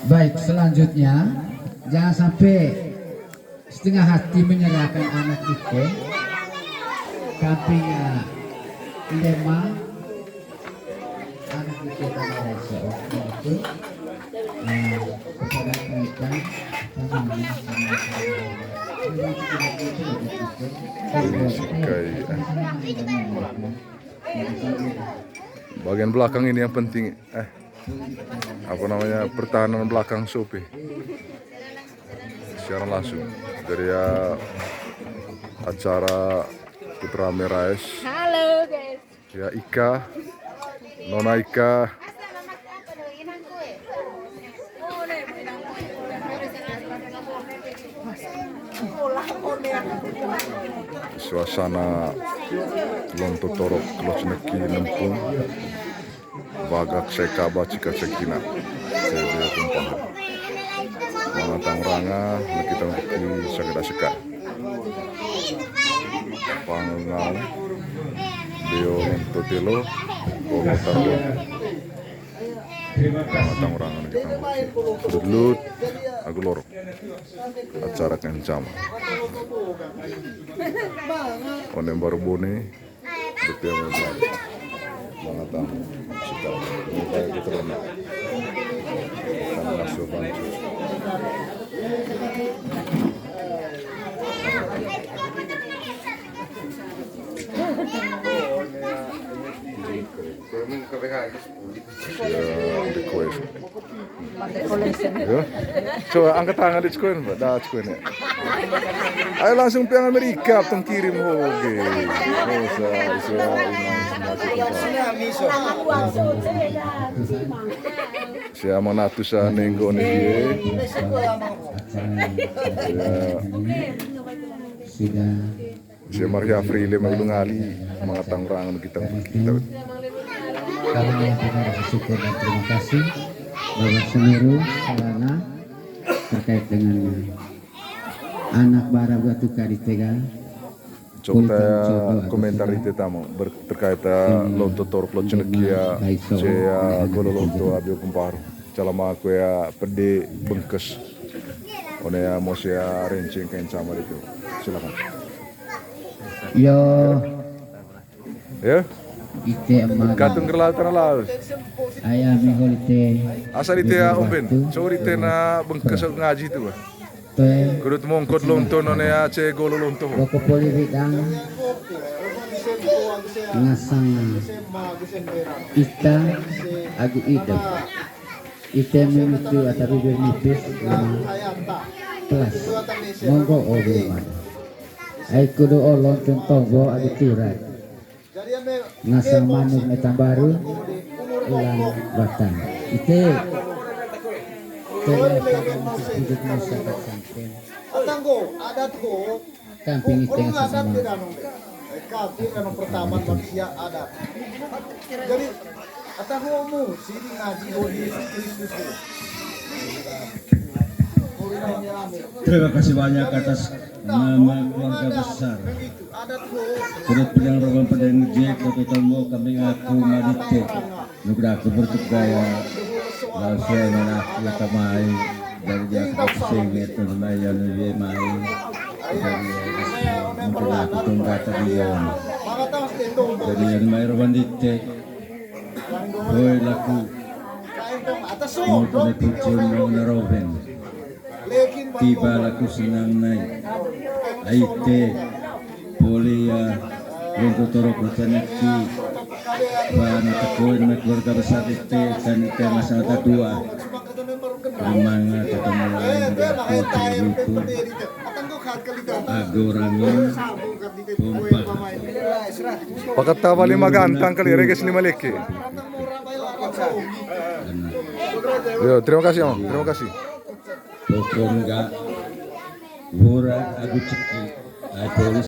Baik, selanjutnya jangan sampai setengah hati menyerahkan anak itu. Kampingnya lemah anak itu pada seorang itu kepada kita bagian belakang ini yang penting apa namanya, pertahanan belakang Sopi secara langsung dari acara Putra Merais. Halo guys. Ya Ika, Nona Ika. Suasana Lonto Torok Kloceneki Lempung Bagak Sekaba Cika Cekina Sebe Tumpah Mangatang Ranga Nakita Ngeki Sakada Seka Pangau Deo Lonto Telo Bobo Tardo Mangatang Ranga Nakita Ngeki Sudut Aku lorok acara kencama onem baru bone betul yang mencari mengatang sikap mulai kita benar kami masuk bantu ya, coba angkat tangan di Cikoin, Mbak. Dah Cikoin ya. Ayo langsung piang Amerika, tong kirim hoge. Siapa natu sa nenggo ni dia. Si Maria Frile Maglungali mengatang rangan kita. Kami yang bersyukur dan terima kasih Bapak Semeru Salana terkait dengan anak bara Batuka di Tegal. Coba komentar itu tamu terkait Lonto Torok Klocenekia Cia Golo Lonto Abio Kumparu calama aku ya pede bengkes one ya mau saya renceng kain sama itu silakan Yo ya ite emang katung kerlautan laut ayah mihol ite asal itu ya umben sorry tena bengkes ngaji itu bah te kudut mongkot Lonto none ya ce Golo Lonto boko poliridang ngasang ita agu ide ite memitu atau bibir nipis plus monggo obima ai kudu olon contoh agu turai ngasang manuk metang baru ulang batang ite hidup masyarakat sampai kamping itu yang sama kamping yang pertama manusia ada jadi atahomu sini ngaji bodi Kristus. Terima kasih banyak atas nama keluarga besar. Turut pedang rombongan pedang J Kota Tombo kami ngaku madite. Nugra aku bertukaya. Lalu saya mana ya kamai dari dia ke sini itu lumayan lebih mai dari mungkin aku tunggat dia. Jadi yang mai rombongan dite. Boy laku. Mau punya tujuan mau naroben. Tiba laku senang naik aite boleh ya untuk torok bercanaki bahan tekoin keluarga besar itu dan itu masalah kedua memang ketemu lain dari itu agorangin pompa pakat tawa lima gantang kali reges lima leke yo terima kasih om terima kasih pokok enggak murah aku ceki